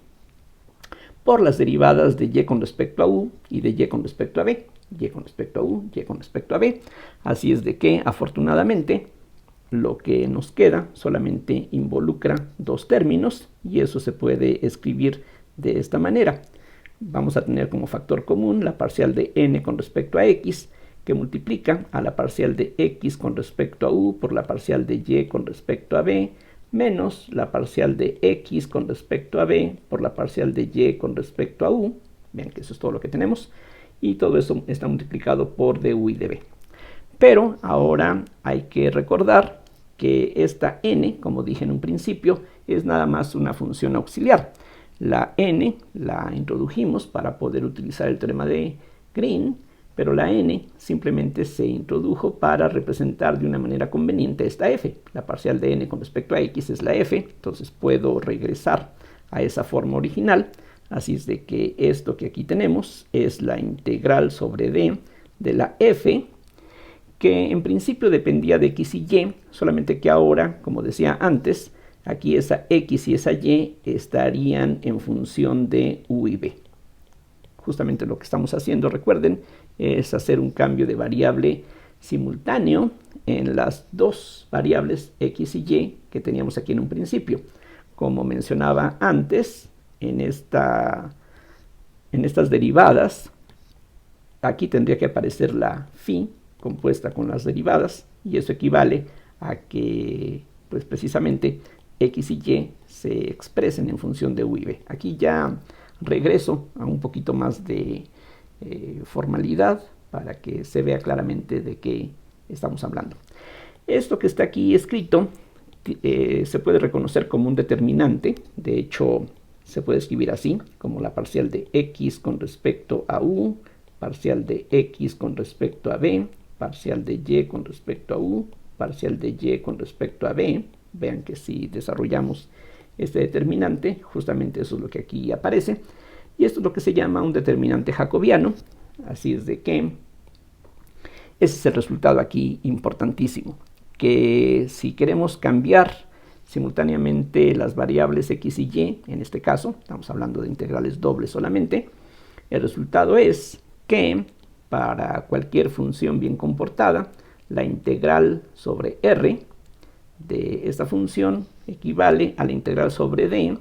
por las derivadas de y con respecto a u y de y con respecto a b, y con respecto a u, y con respecto a b. Así es de que, afortunadamente, lo que nos queda solamente involucra dos términos, y eso se puede escribir de esta manera. Vamos a tener como factor común la parcial de n con respecto a x, que multiplica a la parcial de x con respecto a u por la parcial de y con respecto a b, menos la parcial de x con respecto a b por la parcial de y con respecto a u. Vean que eso es todo lo que tenemos. Y todo eso está multiplicado por du y db. Pero ahora hay que recordar que esta n, como dije en un principio, es nada más una función auxiliar. La n la introdujimos para poder utilizar el teorema de Green, pero la n simplemente se introdujo para representar de una manera conveniente esta f. La parcial de n con respecto a x es la f, entonces puedo regresar a esa forma original. Así es de que esto que aquí tenemos es la integral sobre d de la f, que en principio dependía de x y y, solamente que ahora, como decía antes, aquí esa x y esa y estarían en función de u y b. Justamente lo que estamos haciendo, recuerden, es hacer un cambio de variable simultáneo en las dos variables x y y que teníamos aquí en un principio. Como mencionaba antes, en estas derivadas, aquí tendría que aparecer la phi compuesta con las derivadas, y eso equivale a que, pues precisamente, x y y se expresen en función de u y b. Aquí ya regreso a un poquito más de formalidad para que se vea claramente de qué estamos hablando. Esto que está aquí escrito se puede reconocer como un determinante. De hecho, se puede escribir así, como la parcial de x con respecto a u, parcial de x con respecto a b, parcial de y con respecto a u, parcial de y con respecto a b. Vean que si desarrollamos este determinante, justamente eso es lo que aquí aparece. Y esto es lo que se llama un determinante jacobiano. Así es de que ese es el resultado aquí importantísimo. Que si queremos cambiar simultáneamente las variables x y y, en este caso, estamos hablando de integrales dobles solamente, el resultado es que para cualquier función bien comportada, la integral sobre r de esta función equivale a la integral sobre d,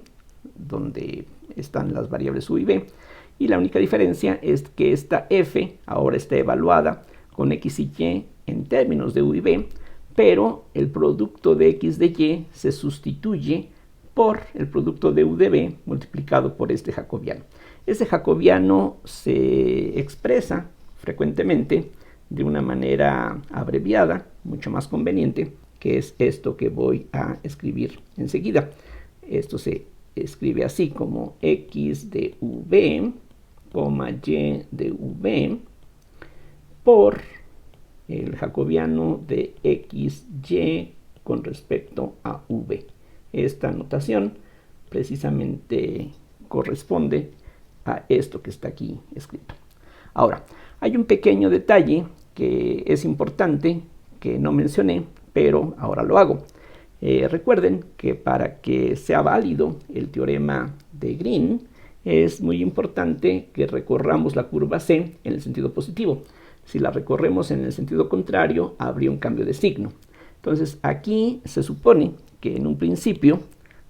donde están las variables u y b, y la única diferencia es que esta f ahora está evaluada con x y y en términos de u y b, pero el producto de x de y se sustituye por el producto de u de b multiplicado por este jacobiano. Este jacobiano se expresa frecuentemente de una manera abreviada, mucho más conveniente, que es esto que voy a escribir enseguida. Esto se escribe así como x de v, y de v, por el jacobiano de xy con respecto a v. Esta notación precisamente corresponde a esto que está aquí escrito. Ahora, hay un pequeño detalle que es importante, que no mencioné, pero ahora lo hago. Recuerden que para que sea válido el teorema de Green, es muy importante que recorramos la curva C en el sentido positivo. Si la recorremos en el sentido contrario, habría un cambio de signo. Entonces, aquí se supone que en un principio,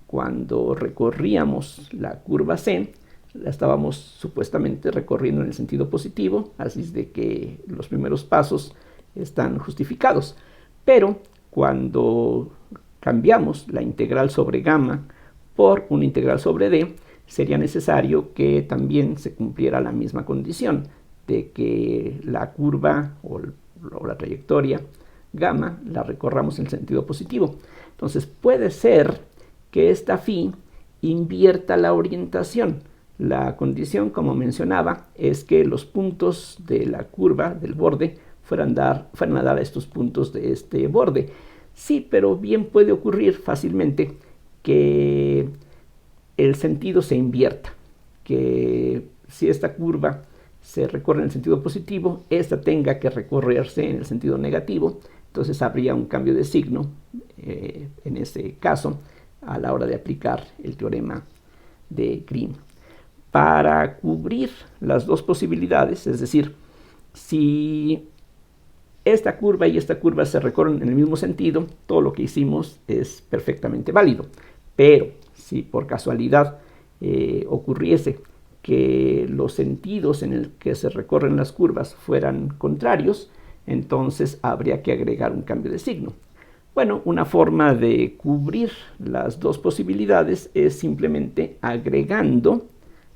cuando recorríamos la curva C, la estábamos supuestamente recorriendo en el sentido positivo, así es de que los primeros pasos están justificados. Pero cuando cambiamos la integral sobre gamma por una integral sobre d, sería necesario que también se cumpliera la misma condición de que la curva o la trayectoria gamma la recorramos en el sentido positivo. Entonces puede ser que esta phi invierta la orientación. La condición, como mencionaba, es que los puntos de la curva del borde fueran a dar a estos puntos de este borde. Sí, pero bien puede ocurrir fácilmente que el sentido se invierta, que si esta curva se recorre en el sentido positivo, esta tenga que recorrerse en el sentido negativo, entonces habría un cambio de signo en ese caso a la hora de aplicar el teorema de Green. Para cubrir las dos posibilidades, es decir, si esta curva y esta curva se recorren en el mismo sentido, todo lo que hicimos es perfectamente válido. Pero si por casualidad ocurriese que los sentidos en el que se recorren las curvas fueran contrarios, entonces habría que agregar un cambio de signo. Bueno, una forma de cubrir las dos posibilidades es simplemente agregando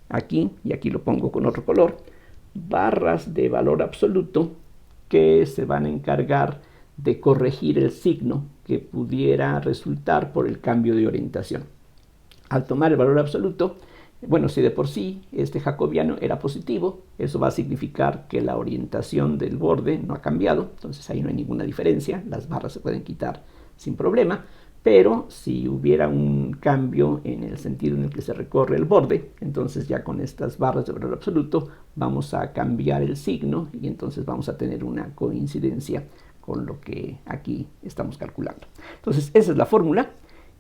aquí, y aquí lo pongo con otro color, barras de valor absoluto que se van a encargar de corregir el signo que pudiera resultar por el cambio de orientación. Al tomar el valor absoluto, bueno, si de por sí este jacobiano era positivo, eso va a significar que la orientación del borde no ha cambiado, entonces ahí no hay ninguna diferencia, las barras se pueden quitar sin problema, pero si hubiera un cambio en el sentido en el que se recorre el borde, entonces ya con estas barras de valor absoluto vamos a cambiar el signo y entonces vamos a tener una coincidencia con lo que aquí estamos calculando. Entonces esa es la fórmula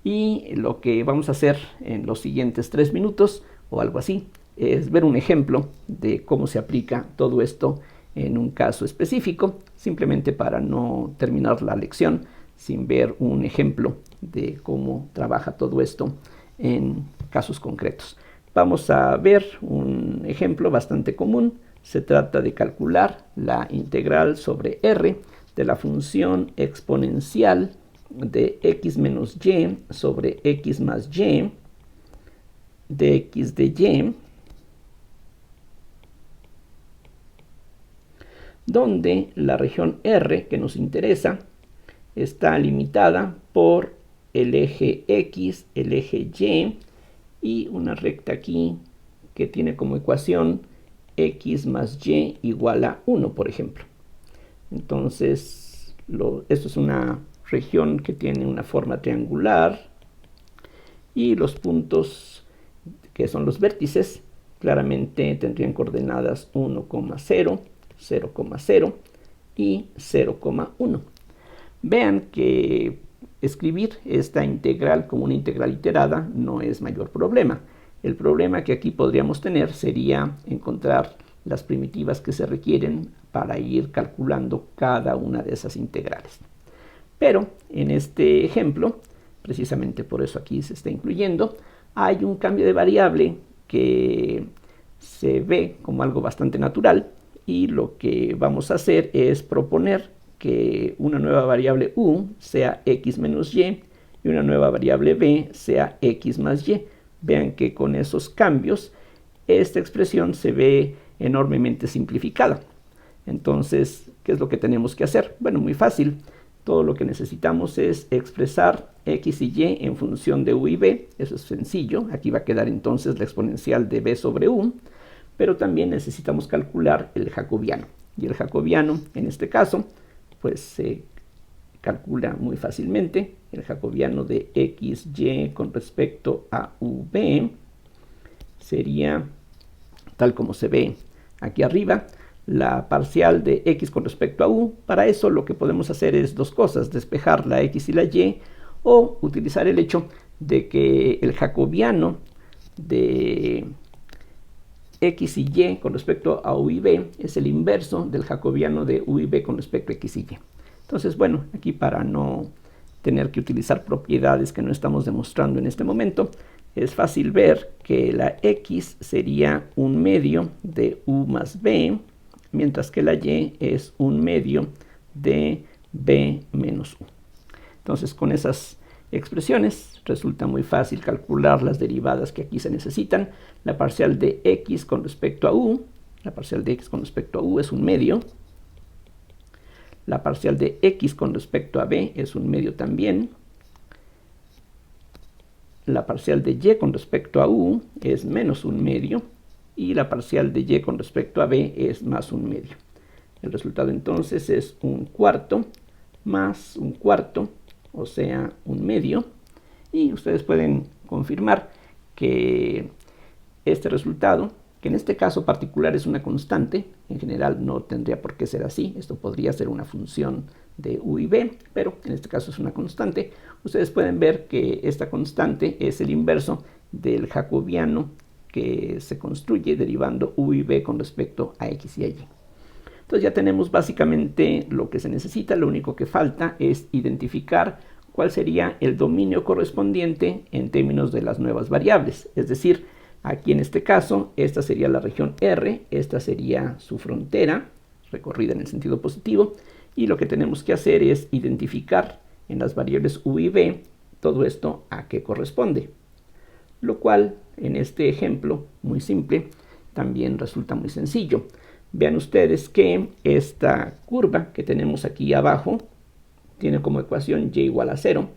y lo que vamos a hacer en los siguientes 3 minutos o algo así es ver un ejemplo de cómo se aplica todo esto en un caso específico, simplemente para no terminar la lección sin ver un ejemplo de cómo trabaja todo esto en casos concretos. Vamos a ver un ejemplo bastante común. Se trata de calcular la integral sobre r de la función exponencial de x menos y sobre x más y de x de y, donde la región R que nos interesa está limitada por el eje X, el eje Y una recta aquí que tiene como ecuación X más Y igual a 1, por ejemplo. Entonces, esto es una región que tiene una forma triangular y los puntos que son los vértices claramente tendrían coordenadas 1,0, 0,0 y 0,1. Vean que escribir esta integral como una integral iterada no es mayor problema. El problema que aquí podríamos tener sería encontrar las primitivas que se requieren para ir calculando cada una de esas integrales. Pero en este ejemplo, precisamente por eso aquí se está incluyendo, hay un cambio de variable que se ve como algo bastante natural y lo que vamos a hacer es proponer que una nueva variable u sea x menos y una nueva variable b sea x más y. Vean que con esos cambios esta expresión se ve enormemente simplificada. Entonces, ¿qué es lo que tenemos que hacer? Bueno, muy fácil. Todo lo que necesitamos es expresar x y y en función de u y b. Eso es sencillo. Aquí va a quedar entonces la exponencial de b sobre u. Pero también necesitamos calcular el jacobiano. Y el jacobiano, en este caso, pues se calcula muy fácilmente. El jacobiano de xy con respecto a v sería, tal como se ve aquí arriba, la parcial de x con respecto a u. Para eso lo que podemos hacer es dos cosas: despejar la x y la y, o utilizar el hecho de que el jacobiano de x y y con respecto a u y b es el inverso del jacobiano de u y b con respecto a x y y. Entonces, bueno, aquí para no tener que utilizar propiedades que no estamos demostrando en este momento, es fácil ver que la x sería un medio de u más b, mientras que la y es un medio de b menos u. Entonces, con esas expresiones resulta muy fácil calcular las derivadas que aquí se necesitan. La parcial de x con respecto a u, la parcial de x con respecto a u es un medio. La parcial de x con respecto a b es un medio también. La parcial de y con respecto a u es menos un medio. Y la parcial de y con respecto a b es más un medio. El resultado entonces es un cuarto más un cuarto, o sea, un medio. Y ustedes pueden confirmar que este resultado, que en este caso particular es una constante, en general no tendría por qué ser así, esto podría ser una función de u y b, pero en este caso es una constante. Ustedes pueden ver que esta constante es el inverso del jacobiano que se construye derivando u y b con respecto a x y a y. Entonces ya tenemos básicamente lo que se necesita. Lo único que falta es identificar cuál sería el dominio correspondiente en términos de las nuevas variables. Es decir, aquí en este caso, esta sería la región R, esta sería su frontera, recorrida en el sentido positivo, y lo que tenemos que hacer es identificar en las variables u y b todo esto a qué corresponde. Lo cual, en este ejemplo muy simple, también resulta muy sencillo. Vean ustedes que esta curva que tenemos aquí abajo tiene como ecuación y igual a 0,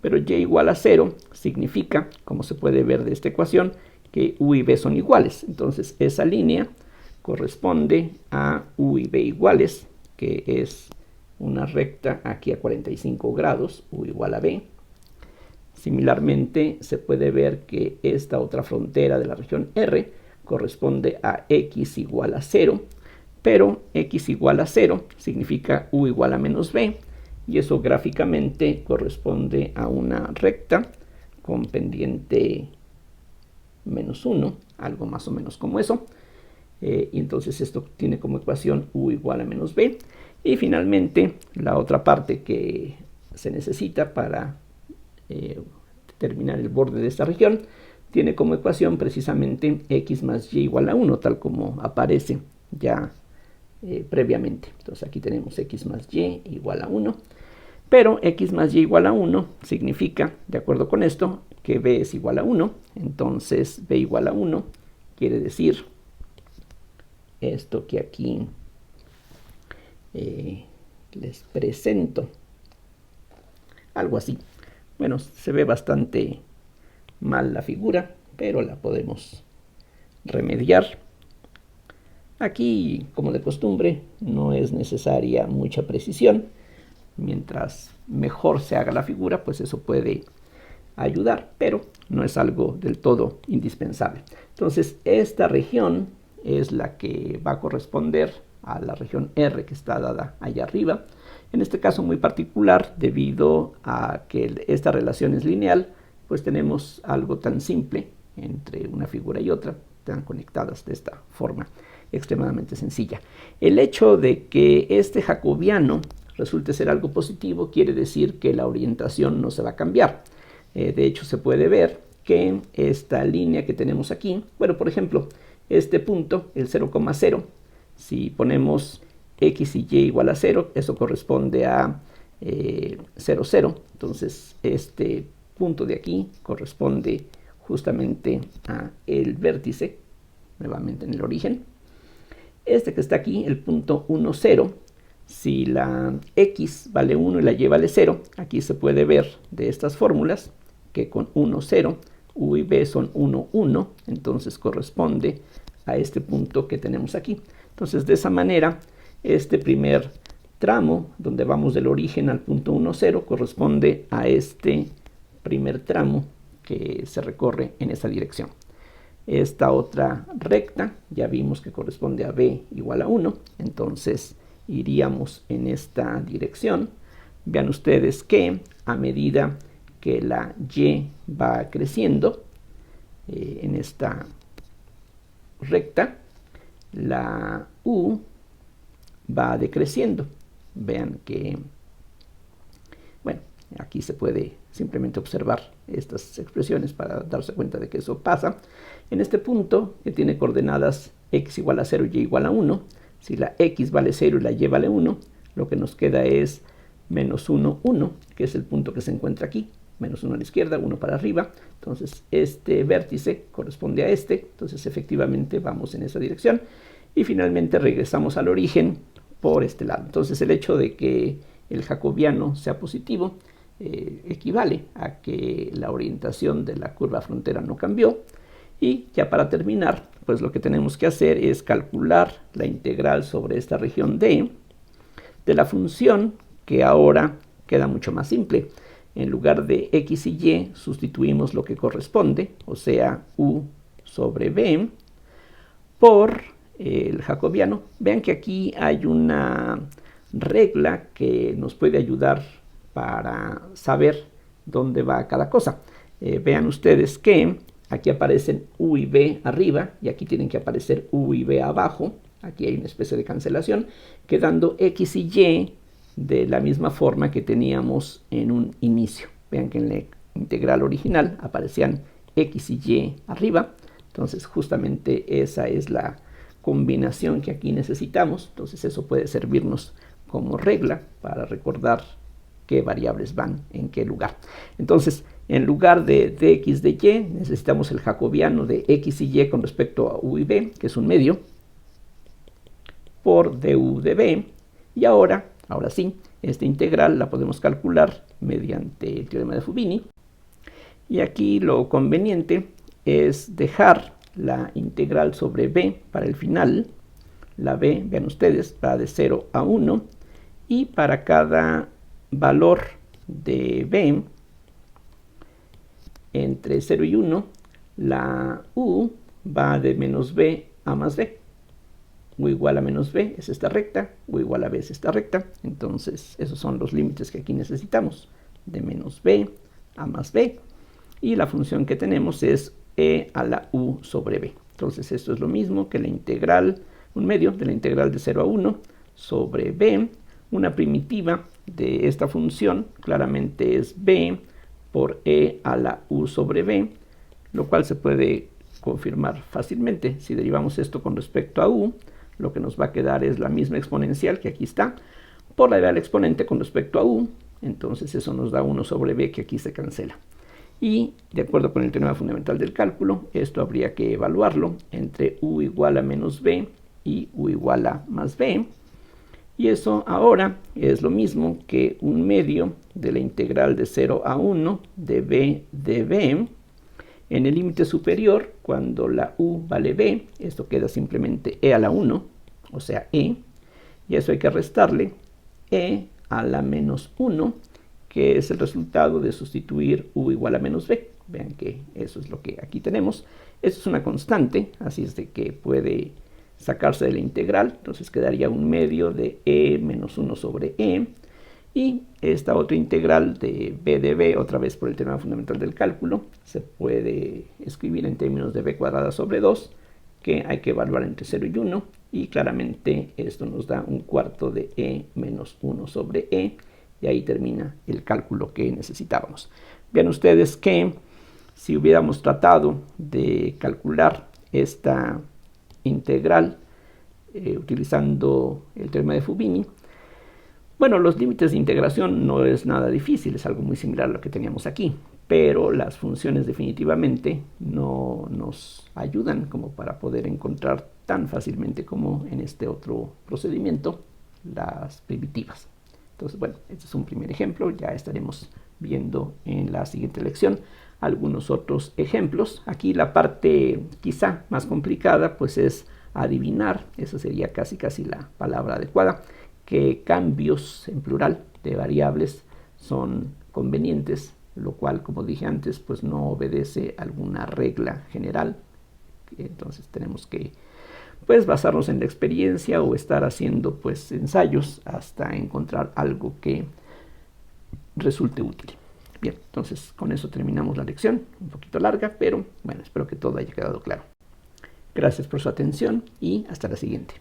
pero y igual a 0 significa, como se puede ver de esta ecuación, que u y b son iguales. Entonces esa línea corresponde a u y b iguales, que es una recta aquí a 45 grados, u igual a b. Similarmente, se puede ver que esta otra frontera de la región R corresponde a x igual a 0, pero x igual a 0 significa u igual a menos b, y eso gráficamente corresponde a una recta con pendiente menos 1, algo más o menos como eso. Y entonces esto tiene como ecuación u igual a menos b. Y finalmente, la otra parte que se necesita para determinar el borde de esta región tiene como ecuación precisamente x más y igual a 1, tal como aparece ya previamente. Entonces aquí tenemos x más y igual a 1, pero x más y igual a 1 significa, de acuerdo con esto, que b es igual a 1. Entonces b igual a 1 quiere decir esto que aquí les presento, algo así. Bueno, se ve bastante mal la figura, pero la podemos remediar. Aquí, como de costumbre, no es necesaria mucha precisión. Mientras mejor se haga la figura, pues eso puede ayudar, pero no es algo del todo indispensable. Entonces, esta región es la que va a corresponder a la región R que está dada allá arriba. En este caso muy particular, debido a que esta relación es lineal, pues tenemos algo tan simple entre una figura y otra, están conectadas de esta forma extremadamente sencilla. El hecho de que este jacobiano resulte ser algo positivo quiere decir que la orientación no se va a cambiar. De hecho, se puede ver que esta línea que tenemos aquí, bueno, por ejemplo, este punto, el 0,0, si ponemos x y y igual a 0, eso corresponde a 0, 0. Entonces, este punto de aquí corresponde justamente a el vértice, nuevamente en el origen. Este que está aquí, el punto 1, 0, si la x vale 1 y la y vale 0, aquí se puede ver de estas fórmulas que con 1, 0, u y b son 1, 1, entonces corresponde a este punto que tenemos aquí. Entonces, de esa manera, este primer tramo, donde vamos del origen al punto 1, 0, corresponde a este primer tramo que se recorre en esa dirección. Esta otra recta, ya vimos que corresponde a b igual a 1, entonces iríamos en esta dirección. Vean ustedes que a medida que la y va creciendo en esta recta, la u va decreciendo. Vean que, bueno, aquí se puede simplemente observar estas expresiones para darse cuenta de que eso pasa. En este punto, que tiene coordenadas x igual a 0 y y igual a 1, si la x vale 0 y la y vale 1, lo que nos queda es menos 1, 1, que es el punto que se encuentra aquí. Menos 1 a la izquierda, 1 para arriba. Entonces, este vértice corresponde a este. Entonces, efectivamente, vamos en esa dirección. Y finalmente regresamos al origen por este lado. Entonces, el hecho de que el jacobiano sea positivo equivale a que la orientación de la curva frontera no cambió. Y ya para terminar, pues lo que tenemos que hacer es calcular la integral sobre esta región D de la función, que ahora queda mucho más simple. En lugar de x y y, sustituimos lo que corresponde, o sea, u sobre b, por el jacobiano. Vean que aquí hay una regla que nos puede ayudar para saber dónde va cada cosa. Vean ustedes que aquí aparecen u y b arriba, y aquí tienen que aparecer u y b abajo. Aquí hay una especie de cancelación, quedando x y y de la misma forma que teníamos en un inicio. Vean que en la integral original aparecían x y y arriba. Entonces, justamente esa es la combinación que aquí necesitamos. Entonces, eso puede servirnos como regla para recordar qué variables van en qué lugar. Entonces, en lugar de dx de y, necesitamos el jacobiano de x y y con respecto a u y b, que es un medio, por du de b. Y ahora sí, esta integral la podemos calcular mediante el teorema de Fubini. Y aquí lo conveniente es dejar la integral sobre b para el final. La b, vean ustedes, va de 0 a 1. Y para cada valor de b, entre 0 y 1, la u va de menos b a más b. U igual a menos b es esta recta, u igual a b es esta recta. Entonces, esos son los límites que aquí necesitamos, de menos b a más b. Y la función que tenemos es e a la u sobre b. Entonces, esto es lo mismo que la integral, un medio de la integral de 0 a 1 sobre b. Una primitiva de esta función claramente es b por e a la u sobre b, lo cual se puede confirmar fácilmente. Si derivamos esto con respecto a u, lo que nos va a quedar es la misma exponencial que aquí está, por la idea del exponente con respecto a u. Entonces eso nos da 1 sobre b, que aquí se cancela. Y de acuerdo con el teorema fundamental del cálculo, esto habría que evaluarlo entre u igual a menos b y u igual a más b. Y eso ahora es lo mismo que un medio de la integral de 0 a 1 de b de b. En el límite superior, cuando la u vale b, esto queda simplemente e a la 1, o sea, e. Y a eso hay que restarle e a la menos 1, que es el resultado de sustituir u igual a menos b. Vean que eso es lo que aquí tenemos. Esto es una constante, así es de que puede sacarse de la integral. Entonces quedaría un medio de e menos 1 sobre e. Y esta otra integral de b, otra vez por el teorema fundamental del cálculo, se puede escribir en términos de b cuadrada sobre 2, que hay que evaluar entre 0 y 1. Y claramente esto nos da un cuarto de e menos 1 sobre e. Y ahí termina el cálculo que necesitábamos. Vean ustedes que si hubiéramos tratado de calcular esta integral utilizando el teorema de Fubini, bueno, los límites de integración no es nada difícil, es algo muy similar a lo que teníamos aquí, pero las funciones definitivamente no nos ayudan como para poder encontrar tan fácilmente como en este otro procedimiento las primitivas. Entonces, bueno, este es un primer ejemplo. Ya estaremos viendo en la siguiente lección algunos otros ejemplos. Aquí la parte quizá más complicada pues es adivinar, esa sería casi la palabra adecuada, qué cambios en plural de variables son convenientes, lo cual, como dije antes, pues no obedece a alguna regla general. Entonces tenemos que pues basarnos en la experiencia o estar haciendo pues ensayos hasta encontrar algo que resulte útil. Bien, entonces con eso terminamos la lección, un poquito larga, pero bueno, espero que todo haya quedado claro. Gracias por su atención y hasta la siguiente.